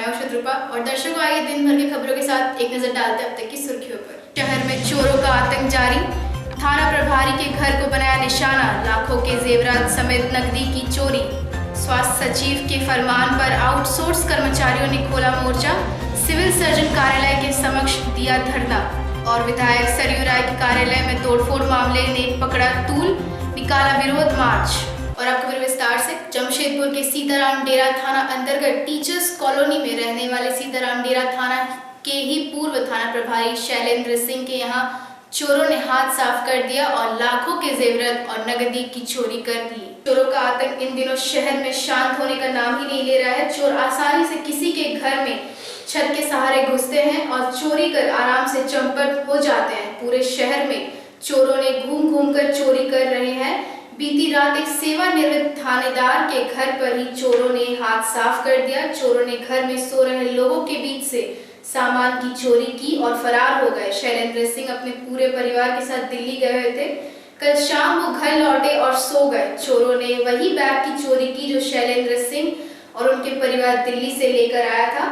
औषध रूपा और दर्शकों, आइए दिन भर की खबरों के साथ एक नजर डालते हैं अब तक की सुर्खियों पर। शहर में चोरों का आतंक जारी, थाना प्रभारी के घर को बनाया निशाना, लाखों के जेवरात समेत नकदी की चोरी। स्वास्थ्य सचिव के फरमान पर आउटसोर्स कर्मचारियों ने खोला मोर्चा, सिविल सर्जन कार्यालय के समक्ष दिया धरना। और विधायक सरयू राय के कार्यालय में तोड़फोड़ मामले ने पकड़ा तूल, निकाला विरोध मार्च। और अब खबर विस्तार से। जमशेदपुर के सीताराम डेरा थाना अंतर्गत टीचर्स कॉलोनी में रहने वाले सीताराम डेरा थाना के ही पूर्व थाना प्रभारी शैलेंद्र सिंह के यहाँ चोरों ने हाथ साफ कर दिया और लाखों के जेवरात और नकदी की चोरी कर दी। चोरों का आतंक इन दिनों शहर में शांत होने का नाम ही नहीं ले रहा है। चोर आसानी से किसी के घर में छत के सहारे घुसते हैं और चोरी कर आराम से चंपट हो जाते हैं। पूरे शहर में चोरों ने घूम घूम कर चोरी कर रहे हैं। बीती रात एक सेवानिवृत्त थानेदार के घर पर ही चोरों ने हाथ साफ कर दिया। चोरों ने घर में सो रहे लोगों के बीच से सामान की चोरी की और फरार हो गए। शैलेंद्र सिंह अपने पूरे परिवार के साथ दिल्ली गए हुए थे। कल शाम वो घर लौटे और सो गए। चोरों ने वही बैग की चोरी की जो शैलेंद्र सिंह और उनके परिवार दिल्ली से लेकर आया था।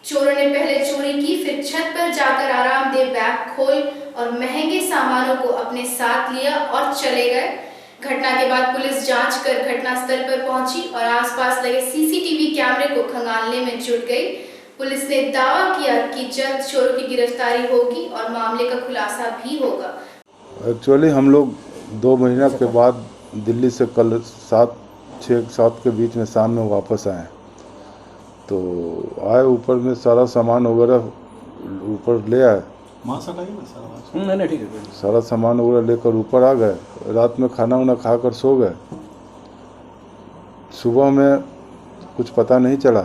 चोरों ने पहले चोरी की, फिर छत पर जाकर आरामदेह बैग खोल और महंगे सामानों को अपने साथ लिया और चले गए। घटना के बाद पुलिस जांच कर घटनास्थल पर पहुंची और आसपास लगे सीसीटीवी कैमरे को खंगालने में जुट गई। पुलिस ने दावा किया कि जल्द चोरों की गिरफ्तारी होगी और मामले का खुलासा भी होगा। एक्चुअली हम लोग 2 महीना के बाद दिल्ली से कल 6-7 के बीच में शाम में वापस आए। तो आए, ऊपर में सारा सामान वगैरह ऊपर ले आए, ठीक है, सारा सामान वगैरह लेकर ऊपर आ गए। रात में खाना वाना खाकर सो गए। सुबह में कुछ पता नहीं चला।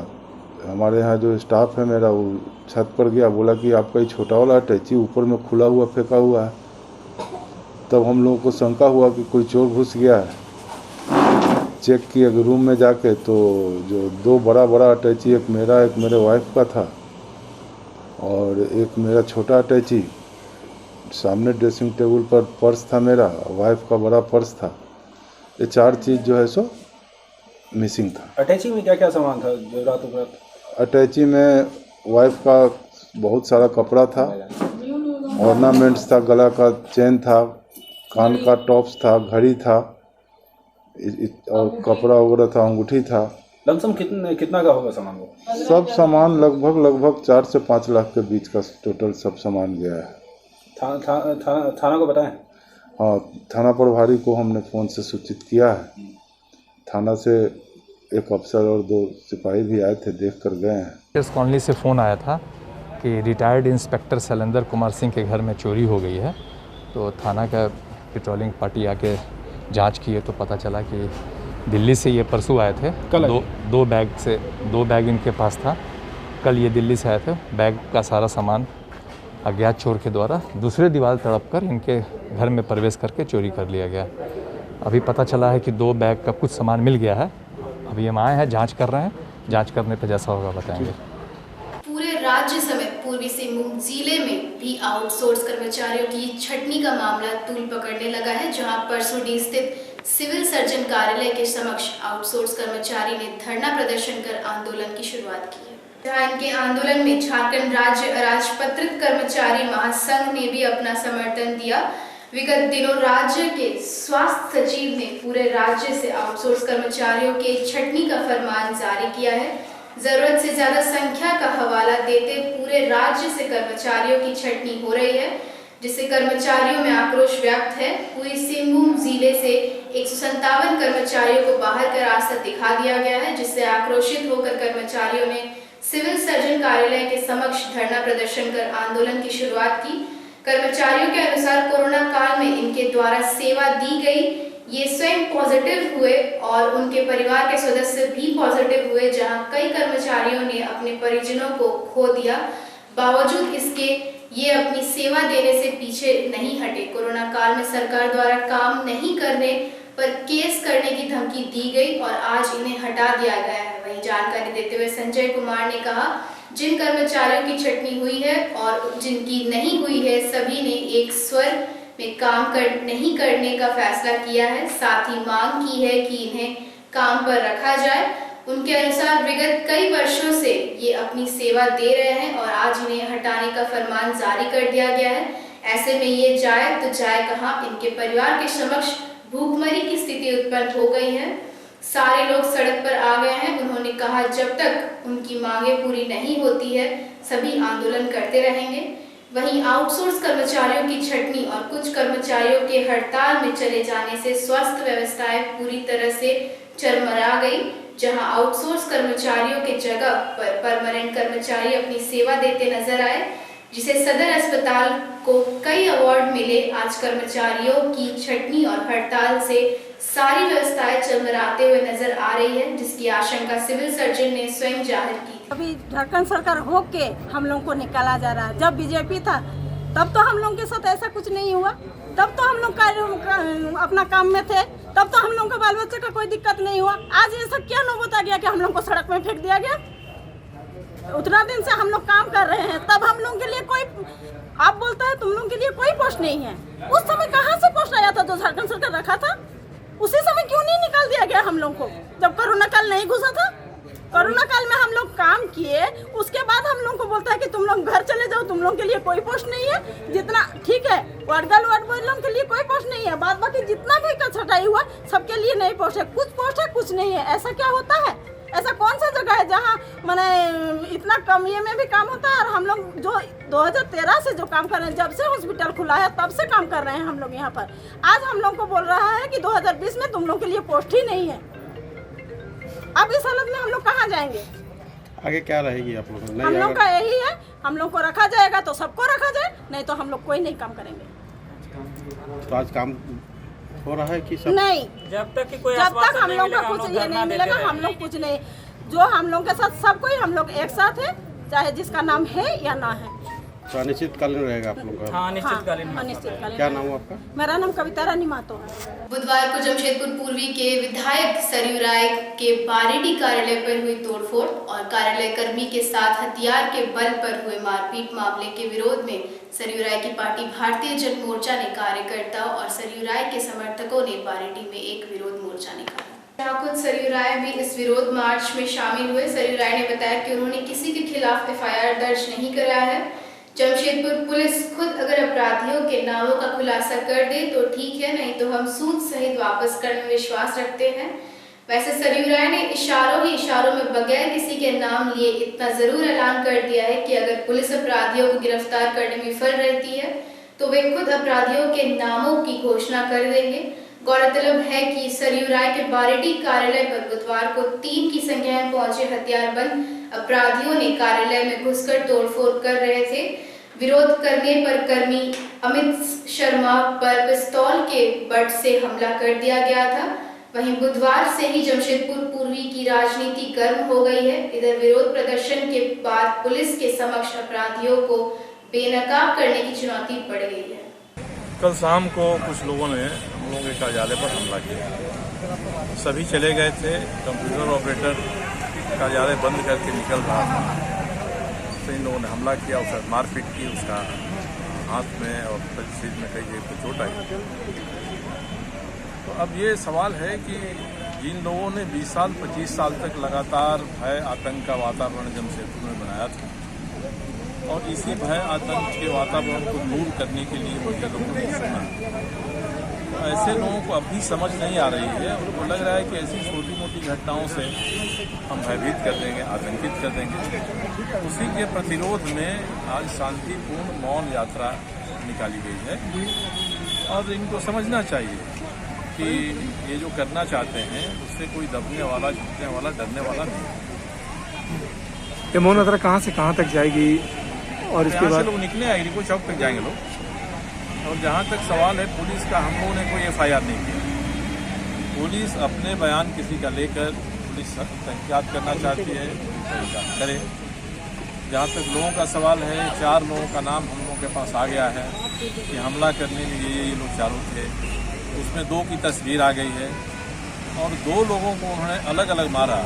हमारे यहाँ जो स्टाफ है मेरा, वो छत पर गया, बोला कि आपका ये छोटा वाला अटैची ऊपर में खुला हुआ फेंका हुआ है। तब हम लोगों को शंका हुआ कि कोई चोर घुस गया है। चेक किए रूम में जाके, तो जो 2 बड़ा अटैची, एक मेरा एक मेरे वाइफ का था और एक मेरा छोटा अटैची। सामने ड्रेसिंग टेबल पर पर्स था मेरा, वाइफ का बड़ा पर्स था। ये 4 चीज़ जो है सो मिसिंग था। अटैची में क्या क्या सामान था जो रात को? अटैची में वाइफ का बहुत सारा कपड़ा था, ऑर्नामेंट्स था, गला का चेन था, कान का टॉप्स था, घड़ी था और कपड़ा वगैरह था, अंगूठी था। लमसम कितना का होगा सामान वो? सब सामान लगभग 4 से 5 लाख के बीच का टोटल सब सामान गया है। थाना को बताएं? हाँ, थाना प्रभारी को हमने फ़ोन से सूचित किया है। थाना से एक अफसर और 2 सिपाही भी आए थे, देख कर गए हैं। इस कॉलोनी से फ़ोन आया था कि रिटायर्ड इंस्पेक्टर शैलेंद्र कुमार सिंह के घर में चोरी हो गई है। तो थाना का पेट्रोलिंग पार्टी आके जांच किए तो पता चला कि दिल्ली से ये परसों आए थे। दो बैग इनके पास था। कल ये दिल्ली से आए थे। बैग का सारा सामान अज्ञात चोर के द्वारा दूसरे दीवार तड़पकर इनके घर में प्रवेश करके चोरी कर लिया गया। अभी पता चला है कि 2 बैग का कुछ सामान मिल गया है। अभी हम आए हैं, जांच कर रहे हैं। जांच करने पे जैसा होगा बताएंगे। पूरे राज्य समेत पूर्वी सिंहभूम जिले में भी आउटसोर्स कर्मचारियों की छटनी का मामला तूल पकड़ने लगा है, जहां परसोडी स्थित सिविल सर्जन कार्यालय के समक्ष आउटसोर्स कर्मचारी ने धरना प्रदर्शन कर आंदोलन की शुरुआत की है। जहां इनके आंदोलन में झारखंड राज्य अराजपत्रित कर्मचारी महासंघ ने भी अपना समर्थन दिया। विगत दिनों राज्य के स्वास्थ्य सचिव ने पूरे राज्य से आउटसोर्स कर्मचारियों के छटनी का फरमान जारी किया है। जरूरत से ज्यादा संख्या का हवाला देते पूरे राज्य से कर्मचारियों की छटनी हो रही है, जिससे कर्मचारियों में आक्रोश व्यक्त है। पूरी सिंहभूम जिले से 157 कर्मचारियों को बाहर का रास्ता दिखा दिया गया है, जिससे आक्रोशित होकर कर्मचारियों ने सिविल सर्जन कार्यालय के समक्ष धरना प्रदर्शन कर आंदोलन की शुरुआत की। कर्मचारियों के अनुसार कोरोना काल में इनके द्वारा सेवा दी गई, ये स्वयं पॉजिटिव हुए और उनके परिवार के सदस्य भी पॉजिटिव हुए, जहां कई कर्मचारियों ने अपने परिजनों को खो दिया। बावजूद इसके ये अपनी सेवा देने से पीछे नहीं हटे। कोरोना काल में सरकार द्वारा काम नहीं करने पर केस करने की धमकी दी गई और आज इन्हें हटा दिया गया है। वहीं जानकारी देते हुए संजय कुमार ने कहा, जिन कर्मचारियों की छटनी हुई है और जिनकी नहीं हुई है, सभी ने एक स्वर में काम नहीं करने का फैसला किया है। साथ ही मांग की है कि इन्हें काम पर रखा जाए। उनके अनुसार विगत कई वर्षों से ये अपनी सेवा दे रहे हैं और आज इन्हें हटाने का फरमान जारी कर दिया गया है। ऐसे में ये जाए तो जाए कहाँ, इनके परिवार के समक्ष भूखमरी की स्थिति उत्पन्न हो गई है। सारे लोग सड़क पर आ गए हैं। उन्होंने कहा जब तक उनकी मांगे पूरी नहीं होती है सभी आंदोलन करते रहेंगे। वहीं आउटसोर्स कर्मचारियों की छटनी और कुछ कर्मचारियों के हड़ताल में चले जाने से स्वास्थ्य व्यवस्थाएं पूरी तरह से चरमरा गई। जहां आउटसोर्स कर्मचारियों के जगह पर परमानेंट कर्मचारी अपनी सेवा देते नजर आए, जिसे सदर अस्पताल को कई अवार्ड मिले। आज कर्मचारियों की छटनी और हड़ताल से सारी व्यवस्थाएं चरमराते हुए नजर आ रही है, जिसकी आशंका सिविल सर्जन ने स्वयं जाहिर की। अभी झारखंड सरकार होके हम लोग को निकाला जा रहा है। जब बीजेपी था तब तो हम लोग के साथ ऐसा कुछ नहीं हुआ, तब तो हम लोग अपना काम में थे, तब तो हम लोग का बाल बच्चे का कोई दिक्कत नहीं हुआ। आज ऐसा क्या नौबत आ गया कि हम लोग को सड़क में फेंक दिया गया? उतना दिन से हम लोग काम कर रहे हैं, तब हम लोग के लिए कोई, आप बोलते हैं तुम लोग के लिए कोई पोस्ट नहीं है। उस समय कहाँ से पोस्ट आया था जो झारखंड सरकार रखा था? उसी समय क्यों नहीं निकाल दिया गया हम लोग को, जब कोरोना काल नहीं घुसा था? कोरोना काल में हम लोग काम किए, उसके बाद हम लोग को बोलता है कि तुम लोग घर चले जाओ, तुम लोग के लिए कोई पोस्ट नहीं है। जितना ठीक है, वार्ड बॉय लोग के लिए कोई पोस्ट नहीं है, बाद बाकी जितना भी छटाई हुआ सबके लिए नई पोस्ट है। कुछ पोस्ट है, कुछ नहीं है। ऐसा क्या होता है? ऐसा कौन सा जगह है जहाँ मैंने इतना कम ये में भी काम होता है? और हम लोग जो 2013 से जो काम कर रहे हैं, जब से हॉस्पिटल खुला है तब से काम कर रहे हैं हम लोग यहाँ पर। आज हम लोग को बोल रहा है कि 2020 में तुम लोग के लिए पोस्ट ही नहीं है। अब इस हालत में हम लोग कहाँ जाएंगे? आगे क्या रहेगी आप लोग? हम लोग का यही है, हम लोग को रखा जाएगा तो सबको रखा जाए, नहीं तो हम लोग कोई नहीं काम करेंगे। तो आज काम हो रहा है कि सब? नहीं, जब तक हम लोग का कुछ ये नहीं मिलेगा, हम लोग कुछ नहीं। जो हम लोग के साथ सब कोई, हम लोग एक साथ है, चाहे जिसका नाम है या ना है। तो अनिश्चितकालीन रहेगा आप लोग का? हाँ, अनिश्चितकालीन। अनिश्चितकालीन। क्या नाम है आपका? मेरा नाम कविता रानी महतो है। बुधवार को जमशेदपुर पूर्वी के विधायक सरयू राय के बारेडी कार्यालय पर हुई तोड़फोड़ और कार्यालय कर्मी के साथ हथियार के बल पर हुए मारपीट मामले के विरोध में सरयू राय की पार्टी भारतीय जन मोर्चा ने कार्यकर्ताओं और सरयू राय के समर्थकों ने बारेडी में एक विरोध मोर्चा निकाला। जहां खुद सरयू राय भी इस विरोध मार्च में शामिल हुए। सरयू राय ने बताया कि उन्होंने किसी के खिलाफ FIR दर्ज नहीं कराया है। जमशेदपुर पुलिस खुद अगर अपराधियों के नामों का खुलासा कर दे तो ठीक है, नहीं तो हम सूद सहित वापस करने में विश्वास रखते हैं। वैसे सरयू राय ने इशारों में बगैर किसी के नाम लिए इतना जरूर ऐलान कर दिया है कि अगर पुलिस अपराधियों को गिरफ्तार करने में विफल रहती है तो वे खुद अपराधियों के नामों की घोषणा कर देंगे। गौरतलब है कि सरयू राय के बारेडी कार्यालय पर बुधवार को 3 की संख्या में पहुंचे हथियारबंद अपराधियों ने कार्यालय में घुसकर तोड़फोड़ कर रहे थे। विरोध करने पर कर्मी अमित शर्मा पर पिस्तौल के बट से हमला कर दिया गया था। वहीं बुधवार से ही जमशेदपुर पूर्वी की राजनीति गर्म हो गई है। इधर विरोध प्रदर्शन के बाद पुलिस के समक्ष अपराधियों को बेनकाब करने की चुनौती बढ़ गई है। कल शाम को कुछ लोगों ने हम लोगों के कार्यालय पर हमला किया। सभी चले गए थे, कंप्यूटर ऑपरेटर कार्यालय बंद करके निकल रहा था तो इन लोगों ने हमला किया, उसे मारपीट की, उसका हाथ में और शरीर में कई जगह पर चोट आई। तो अब ये सवाल है कि जिन लोगों ने 20 साल 25 साल तक लगातार भय आतंक का वातावरण जमशेदपुर में बनाया था और इसी भय आतंक के वातावरण को दूर करने के लिए मुझे लोगों ने सुना, तो ऐसे लोगों को अभी समझ नहीं आ रही है। उनको लग रहा है कि ऐसी छोटी मोटी घटनाओं से हम भयभीत कर देंगे, आतंकित कर देंगे। उसी के प्रतिरोध में आज शांतिपूर्ण मौन यात्रा निकाली गई है और इनको समझना चाहिए कि ये जो करना चाहते हैं उससे कोई दबने वाला, झुकने वाला, डरने वाला नहीं। ये मौन यात्रा कहाँ से कहाँ तक जाएगी और इसके बाद लोग निकले आईडीको चौक तक जाएंगे लोग। और जहाँ तक सवाल है पुलिस का, हम लोगों ने कोई FIR नहीं किया। पुलिस अपने बयान किसी का लेकर पुलिस तहकीकात करना चाहती है, तहकीकात करे। जहाँ तक लोगों का सवाल है, 4 लोगों का नाम हम लोगों के पास आ गया है कि हमला करने में ये लोग चारों थे। उसमें 2 की तस्वीर आ गई है और 2 लोगों को उन्होंने अलग अलग मारा।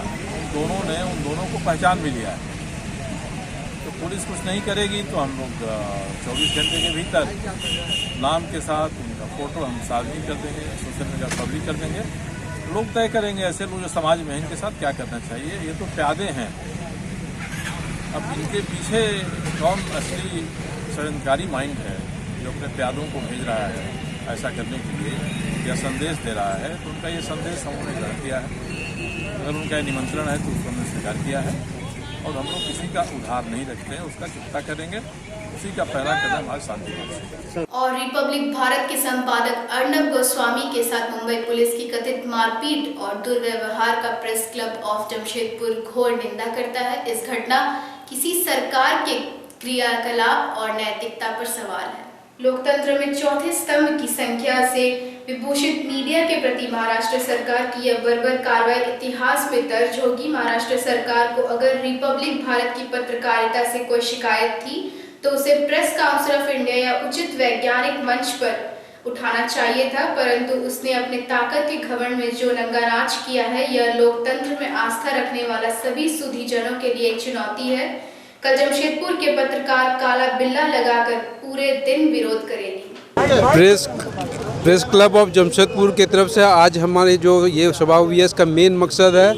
उन दोनों को पहचान भी लिया है। तो पुलिस कुछ नहीं करेगी तो हम लोग 24 घंटे के भीतर नाम के साथ उनका फ़ोटो हम सार्वजनिक कर देंगे, सोशल मीडिया पब्लिक कर देंगे। लोग तय करेंगे, ऐसे लोग जो समाज में हैं इनके साथ क्या करना चाहिए। ये तो प्यादे हैं, अब इनके पीछे कौन असली षड्यंत्रकारी माइंड है जो अपने प्यादों को भेज रहा है ऐसा करने के लिए या संदेश दे रहा है, तो उनका ये संदेश हम उन्हें ग्रहण किया है। अगर उनका निमंत्रण है तो उसको हमने स्वीकार किया है और हम लोग किसी का उधार नहीं रखते हैं, उसका चुकता करेंगे। उसी का पहला कदम आज शांति है। और रिपब्लिक भारत के संपादक अर्नब गोस्वामी के साथ मुंबई पुलिस की कथित मारपीट और दुर्व्यवहार का प्रेस क्लब ऑफ जमशेदपुर घोर निंदा करता है। इस घटना किसी सरकार के क्रियाकलाप और नैतिकता पर सवाल है। लोकतंत्र में चौथे स्तंभ की संख्या से विभूषित मीडिया के प्रति महाराष्ट्र सरकार की यह बर्बर कार्रवाई इतिहास में दर्ज होगी। महाराष्ट्र सरकार को अगर रिपब्लिक भारत की पत्रकारिता से कोई शिकायत थी तो उसे प्रेस काउंसिल ऑफ इंडिया या उचित वैज्ञानिक मंच पर उठाना चाहिए था, परंतु उसने अपने ताकत के घमंड में जो नंगानाच किया है यह लोकतंत्र में आस्था रखने वाला सभी सुधीजनों के लिए एक चुनौती है। कल जमशेदपुर के पत्रकार काला बिल्ला लगाकर पूरे दिन विरोध करेंगे। प्रेस क्लब ऑफ जमशेदपुर की तरफ से आज हमारे जो ये सभा हुई है, इसका मेन मकसद है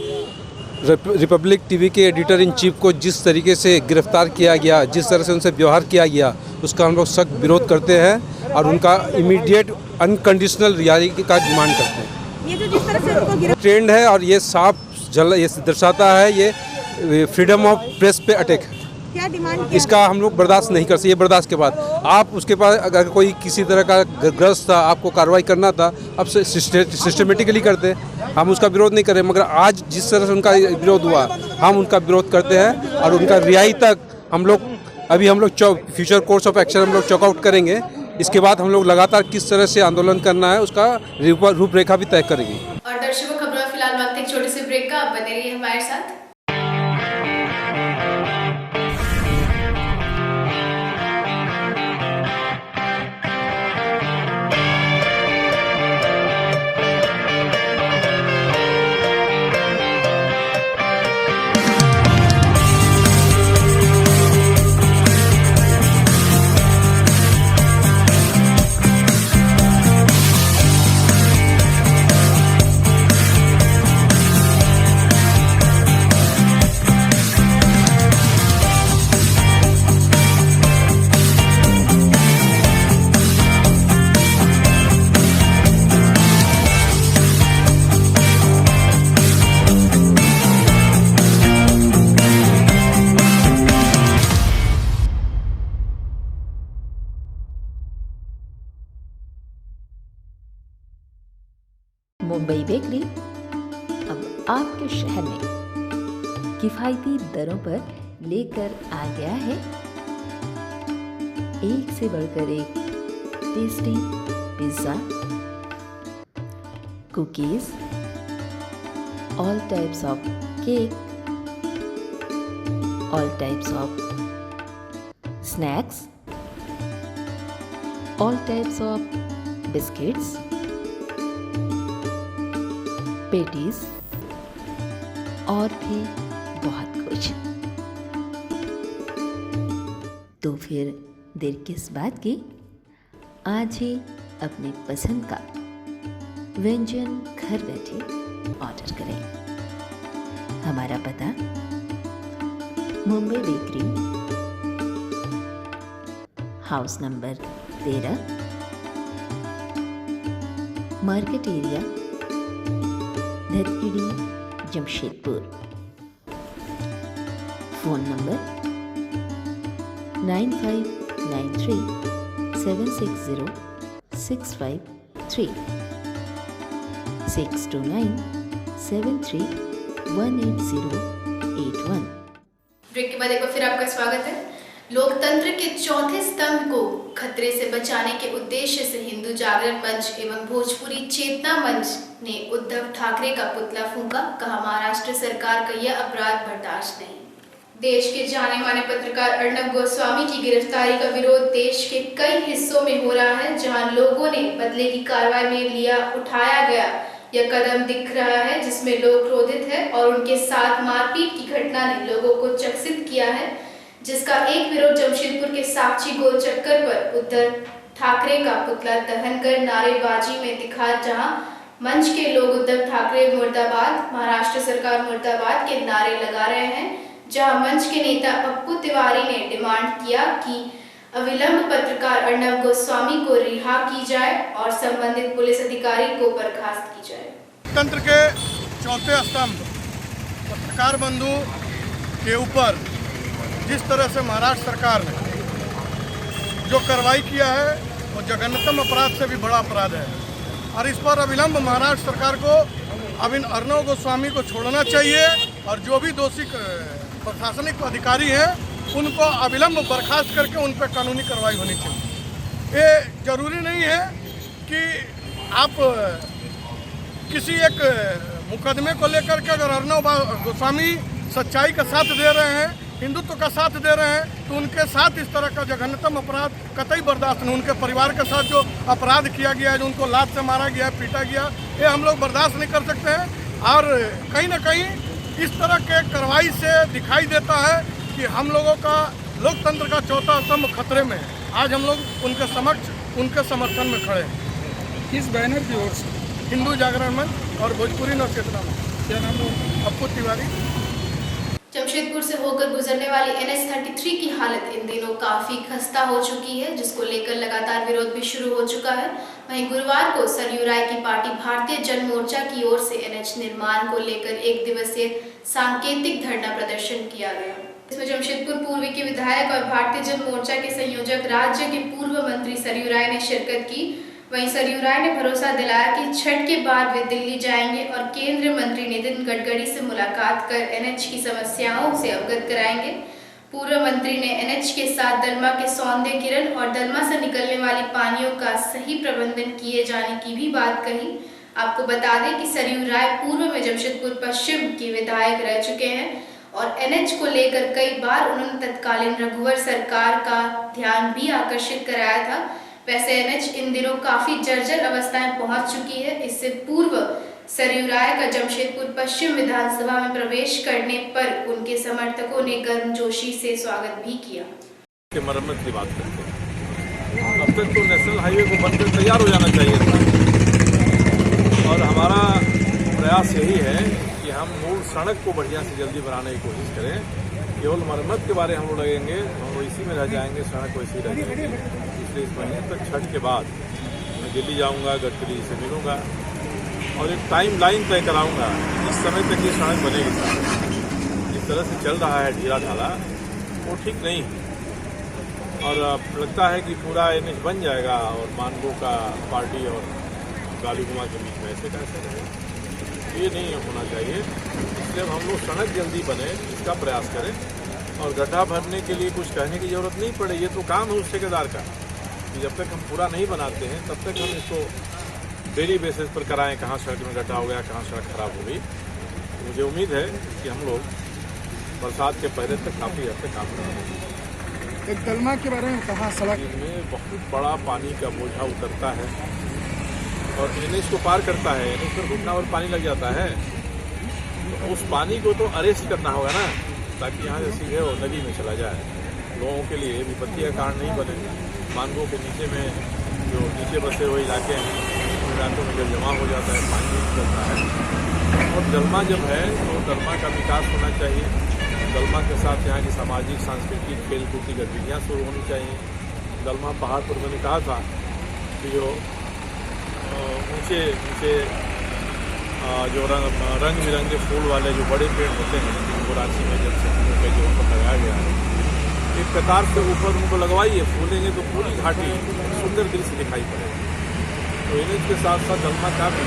रिपब्लिक टीवी के एडिटर इन चीफ को जिस तरीके से गिरफ्तार किया गया, जिस तरह से उनसे व्यवहार किया गया, उसका हम लोग सख्त विरोध करते हैं और उनका इमीडिएट अनकंडीशनल रिहाई का डिमांड करते हैं। ये जो जिस तरह से उनको ट्रेंड है और ये साफ ये दर्शाता है ये फ्रीडम ऑफ प्रेस पे अटैक है। क्या डिमांड इसका हम लोग बर्दाश्त नहीं कर सकते। ये बर्दाश्त के बाद आप उसके पास अगर कोई किसी तरह का ग्रस्त था, आपको कार्रवाई करना था, अब सिस्टमेटिकली करते, हम उसका विरोध नहीं करें, मगर आज जिस तरह से उनका विरोध हुआ हम उनका विरोध करते हैं और उनका रिहाई तक हम लोग फ्यूचर कोर्स ऑफ एक्शन हम लोग चॉकआउट करेंगे। इसके बाद हम लोग लगातार किस तरह से आंदोलन करना है उसका रूपरेखा भी तय करेंगे। और दर्शकों, खबरों में फिलहाल वक्त एक छोटे से ब्रेक का, आप बने रहिए हमारे साथ। मुंबई बेकरी अब आपके शहर में किफ़ायती दरों पर लेकर आ गया है एक से बढ़कर एक tasty pizza, cookies, all types of cake, all types of snacks, all types of biscuits, patties और भी बहुत कुछ। तो फिर देर किस बात की, आज ही अपनी पसंद का व्यंजन घर बैठे ऑर्डर करें। हमारा पता Mumbai bakery, house number 13, market area, Dhatgiri, Jamshedpur. Phone number 9593760653 62973180881। Break के बाद एक बार फिर आपका स्वागत है। लोकतंत्र के चौथे स्तंभ को खतरे से बचाने के उद्देश्य से हिंदू जागरण मंच एवं भोजपुरी चेतना मंच ने उद्धव ठाकरे का पुतला फूंका। कहा, महाराष्ट्र सरकार का यह अपराध बर्दाश्त नहीं। देश के जाने माने पत्रकार अर्नब गोस्वामी की गिरफ्तारी का विरोध देश के कई हिस्सों में हो रहा है। जहां लोगों ने बदले की कार्रवाई में उठाया गया यह कदम दिख रहा है, जिसमें लोग क्रोधित है और उनके साथ मारपीट की घटना ने लोगों को चकित किया है, जिसका एक विरोध जमशेदपुर के साक्षी गोल चक्कर पर उद्धव ठाकरे का पुतला दहन कर नारेबाजी में दिखा, जहां मंच के लोग उद्धव ठाकरे मुर्दाबाद, महाराष्ट्र सरकार मुर्दाबाद के नारे लगा रहे हैं, जहां मंच के नेता पप्पू तिवारी ने डिमांड किया कि अविलंब पत्रकार अर्णब गोस्वामी को रिहा की जाए और संबंधित पुलिस अधिकारी को बर्खास्त की जाए। तंत्र के चौथे स्तंभ पत्रकार बंधु के ऊपर जिस तरह से महाराष्ट्र सरकार ने जो कार्रवाई किया है वो जघन्यतम अपराध से भी बड़ा अपराध है और इस पर अविलंब महाराष्ट्र सरकार को अब इन अर्णब गोस्वामी को छोड़ना चाहिए और जो भी दोषी प्रशासनिक अधिकारी हैं उनको अविलंब बर्खास्त करके उन पर कानूनी कार्रवाई होनी चाहिए। ये जरूरी नहीं है कि आप किसी एक मुकदमे को लेकर के अगर अर्णब गोस्वामी सच्चाई का साथ दे रहे हैं, हिंदुत्व का साथ दे रहे हैं, तो उनके साथ इस तरह का जघन्यतम अपराध कतई बर्दाश्त नहीं। उनके परिवार के साथ जो अपराध किया गया है, जो उनको लात से मारा गया है, पीटा गया, ये हम लोग बर्दाश्त नहीं कर सकते हैं। और कहीं ना कहीं इस तरह के कार्रवाई से दिखाई देता है कि हम लोगों का लोकतंत्र का चौथा स्तंभ खतरे में है। आज हम लोग उनके समक्ष उनके समर्थन में खड़े हैं। किस बैनर की ओर से? हिंदू जागरण मंच और भोजपुरी नव चेतना मंच। क्या नाम है? पप्पू तिवारी। जमशेदपुर से होकर गुजरने वाली NH-33 की हालत इन दिनों काफी खस्ता हो चुकी है, जिसको लेकर लगातार विरोध भी शुरू हो चुका है। वहीं गुरुवार को सरयू राय की पार्टी भारतीय जन मोर्चा की ओर से NH निर्माण को लेकर 1 दिवसीय सांकेतिक धरना प्रदर्शन किया गया। इसमें जमशेदपुर पूर्वी के विधायक और भारतीय जन मोर्चा के संयोजक राज्य के पूर्व मंत्री सरयू राय ने शिरकत की। वहीं सरयू राय ने भरोसा दिलाया कि छठ के बाद वे दिल्ली जाएंगे और केंद्रीय मंत्री नितिन गडकरी से मुलाकात कर NH की समस्याओं से अवगत कराएंगे। पूर्व मंत्री ने NH के साथ दलमा के सौंदर्यीकरण और दलमा से निकलने वाली पानियों का सही प्रबंधन किए जाने की भी बात कही। आपको बता दें कि सरयू राय पूर्व में जमशेदपुर पश्चिम के विधायक रह चुके हैं और NH को लेकर कई बार उन्होंने तत्कालीन रघुवर सरकार का ध्यान भी आकर्षित कराया था। वैसे NH इन दिनों काफी जर्जर अवस्था में पहुंच चुकी है। इससे पूर्व सरयू राय का जमशेदपुर पश्चिम विधानसभा में प्रवेश करने पर उनके समर्थकों ने गर्मजोशी से स्वागत भी किया। के मरम्मत की बात करते हैं, अब तक तो नेशनल हाईवे को बनकर तैयार हो जाना चाहिए था और हमारा प्रयास यही है कि हम मूल सड़क को बढ़िया से जल्दी बनाने की कोशिश करें। केवल मरम्मत के बारे हम लोग लगेंगे, हम इसी में रह जाएंगे, सड़क वैसी रह जाएगी। इस महीने तक छठ के बाद मैं दिल्ली जाऊंगा, गडकरी से मिलूंगा और एक टाइम लाइन तय कराऊंगा इस समय तक ये सड़क बनेगी। जिस तरह से चल रहा है ढीला ढाला वो ठीक नहीं है और लगता है कि पूरा NH बन जाएगा और मानगो का पार्टी और गालीगुमा के बीच में ऐसे कैसे रहेगा, ये नहीं होना चाहिए। इसलिए हम लोग सड़क जल्दी बने इसका प्रयास करें और गड्ढा भरने के लिए कुछ कहने की जरूरत नहीं पड़े। ये तो काम है उस ठेकेदार का कि जब तक हम पूरा नहीं बनाते हैं तब तक हम इसको डेली बेसिस पर कराएं, कहाँ सड़क में गड्ढा हो गया, कहाँ सड़क खराब हो गई। मुझे उम्मीद है कि हम लोग बरसात के पहले तक काफ़ी हद तक काम करेंगे। एक दलमा के बारे में कहा, सड़क में बहुत बड़ा पानी का बोझा उतरता है और NH को पार करता है, NH पर घुटना और पानी लग जाता है, तो उस पानी को तो अरेस्ट करना होगा ना, ताकि यहाँ से सीधे वो नदी में चला जाए, लोगों के लिए विपत्ति का कारण नहीं बने। मानगो के नीचे में जो नीचे बसे हुए इलाके हैं उन इलाकों में जब जमा हो जाता है पानी नहीं निकलता है। और दलमा जब है तो दलमा का विकास होना चाहिए, दलमा के साथ यहाँ की सामाजिक सांस्कृतिक खेलकूद की गतिविधियाँ शुरू होनी चाहिए। दलमा पहाड़ पर मैंने कहा था कि जो ऊँचे ऊँचे जो रंग बिरंगे फूल वाले जो बड़े पेड़ होते हैं वो रांची में जब से जो पर लगाया गया है, एक कतार से ऊपर उनको लगवाइए, फूलेंगे तो पूरी घाटी सुंदर दृश्य दिखाई पड़ेगा। तो NH के साथ साथ दलमा का भी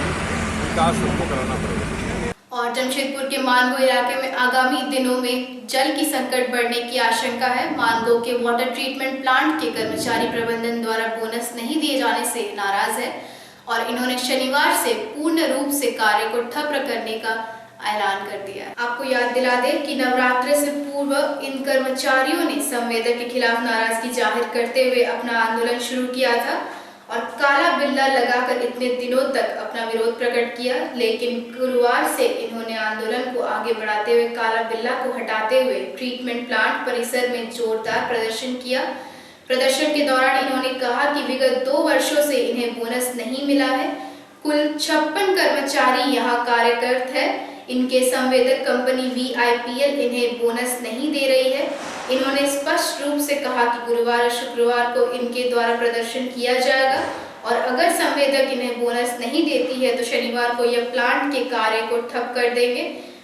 विकास हमको कराना पड़ेगा। और जमशेदपुर के मानगो इलाके में आगामी दिनों में जल की संकट बढ़ने की आशंका है। मानगो के वाटर ट्रीटमेंट प्लांट के कर्मचारी प्रबंधन द्वारा बोनस नहीं दिए जाने से नाराज है और इन्होंने शनिवार से पूर्ण रूप से कार्य को ठप करने का ऐलान कर दिया है। आपको याद दिला दें कि नवरात्र से पूर्व इन कर्मचारियों ने संवेदक के खिलाफ नाराजगी जाहिर करते हुए अपना आंदोलन शुरू किया था और काला बिल्ला लगाकर इतने दिनों तक अपना विरोध प्रकट किया, लेकिन गुरुवार से इन्होंने आंदोलन को आगे बढ़ाते हुए काला बिल्ला को हटाते हुए ट्रीटमेंट प्लांट परिसर में जोरदार प्रदर्शन किया। प्रदर्शन के दौरान इन्होंने कहा कि विगत 2 वर्षों से इन्हें बोनस नहीं मिला है। कुल 56 कर्मचारी यहाँ कार्यरत है। इनके संवेदक कंपनी VIPL इन्हें बोनस नहीं दे रही है। इन्होंने स्पष्ट रूप से कहा कि गुरुवार और शुक्रवार को इनके द्वारा प्रदर्शन किया जाएगा और अगर संवेदक इन्हें बोनस नहीं देती है तो शनिवार को यह प्लांट के कार्य को ठप कर देंगे।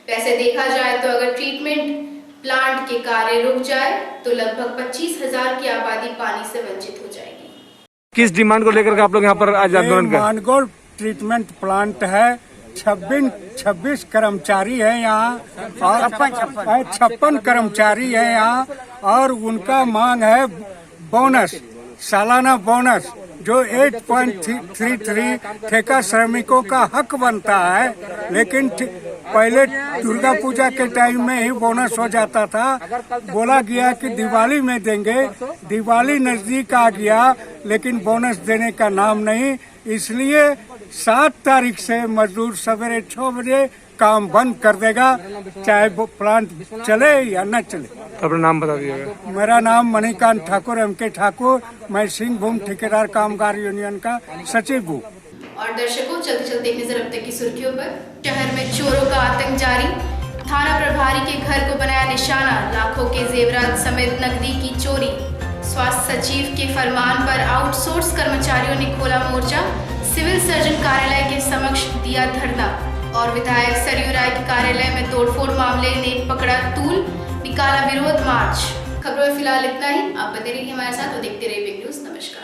वैसे देखा जाए तो अगर ट्रीटमेंट प्लांट के कार्य रुक जाए तो लगभग 25,000 की आबादी पानी से वंचित हो जाएगी। किस डिमांड को लेकर आप लोग यहाँ पर आज आंदोलन कर? मानगोल ट्रीटमेंट प्लांट है, 26 कर्मचारी है यहाँ और 56 कर्मचारी है यहाँ और उनका मांग है बोनस, सालाना बोनस जो 8.33 ठेका श्रमिकों का हक बनता है। लेकिन पहले दुर्गा पूजा के टाइम में ही बोनस हो जाता था। बोला गया कि दिवाली में देंगे, दिवाली नजदीक आ गया लेकिन बोनस देने का नाम नहीं। इसलिए 7 तारीख से मजदूर सवेरे 6 बजे काम बंद कर देगा, चाहे वो प्लांट चले या न चले। अपना नाम बता दीजिएगा। मेरा नाम मणिकांत ठाकुर, MK ठाकुर, मैं सिंहभूम ठेकेदार कामगार यूनियन का सचिव हूँ। और दर्शकों, चलते चलते एक नजर अब तक की सुर्खियों पर। शहर में चोरों का आतंक जारी, थाना प्रभारी के घर को बनाया निशाना, लाखों के जेवरात समेत नकदी की चोरी। स्वास्थ्य सचिव के फरमान पर आउटसोर्स कर्मचारियों ने खोला मोर्चा, सिविल सर्जन कार्यालय के समक्ष दिया धरना और विधायक सरयू राय के कार्यालय में तोड़फोड़ मामले ने पकड़ा तूल, निकाला विरोध मार्च। खबरों में फिलहाल इतना ही। आप बने रहिए हमारे साथ और देखते रहिए बिग न्यूज। नमस्कार।